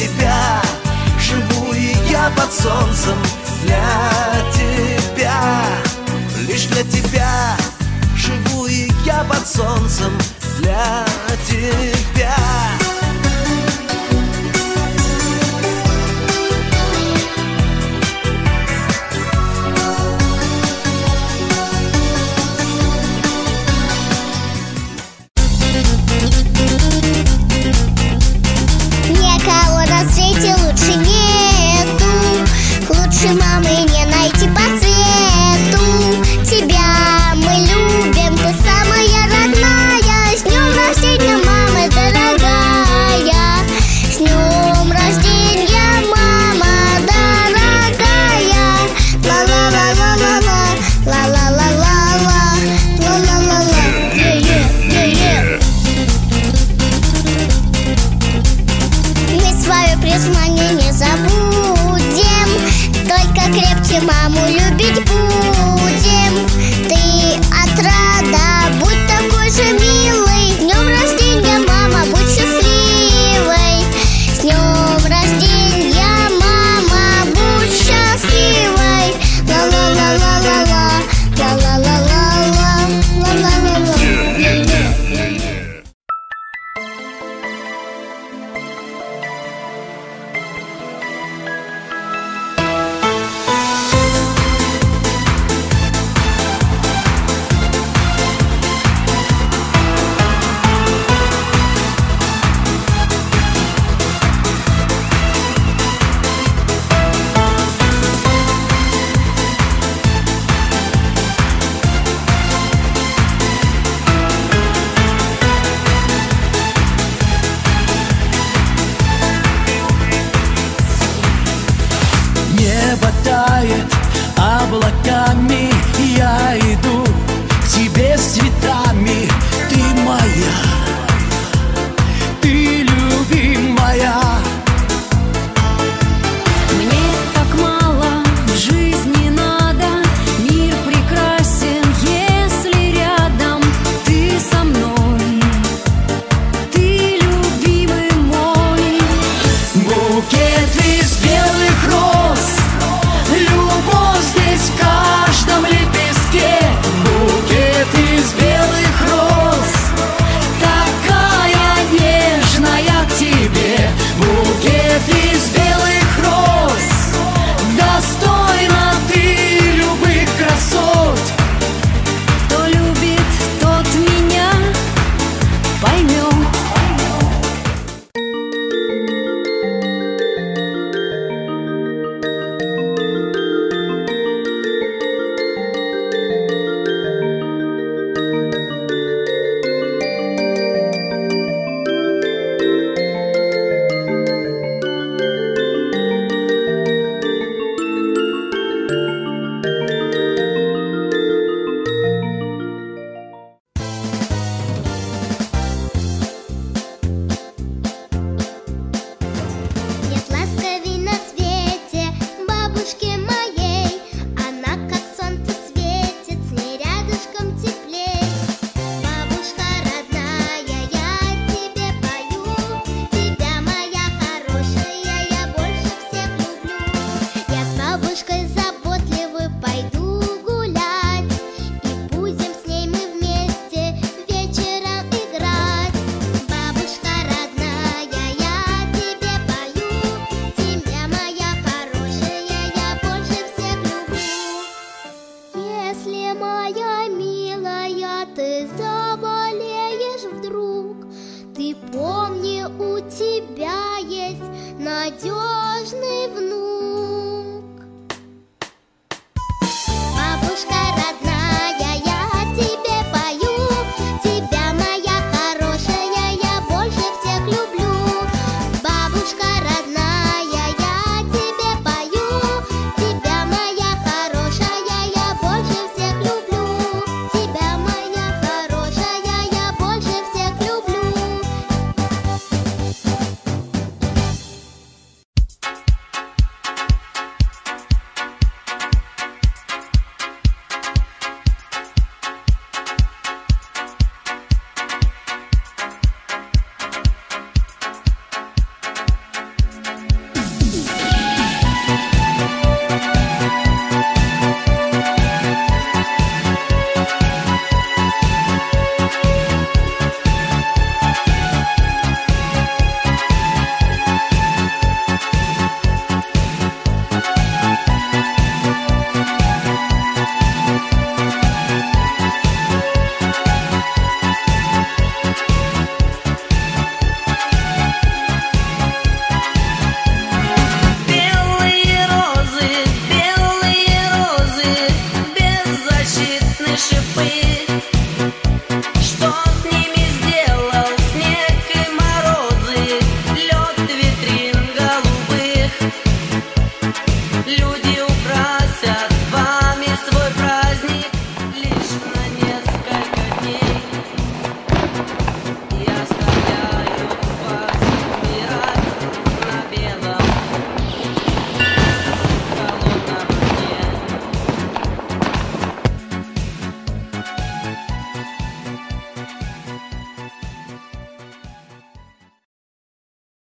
тебя живу и я под солнцем. Для тебя, лишь для тебя живу и я под солнцем. Для тебя. Никого на свете лучше нету, лучше мамы не найти по свету. Тебя мы любим, ты самая родная. С днем рождения, мама дорогая! С днем рождения, мама дорогая! Ла-ла-ла-ла-ла-ла, ла-ла-ла-ла-ла, ла-ла-ла-ла. Мы свое признание не забудем, только крепче маму любить будем. Ты отрада, будь такой же милой. С днем рождения, мама, будь счастливой. С днем рождения, мама, будь счастливой. Ла-ла-ла-ла-ла-ла, ла-ла-ла-ла-ла, ла-ла-ла-ла. Небо тает облаками, я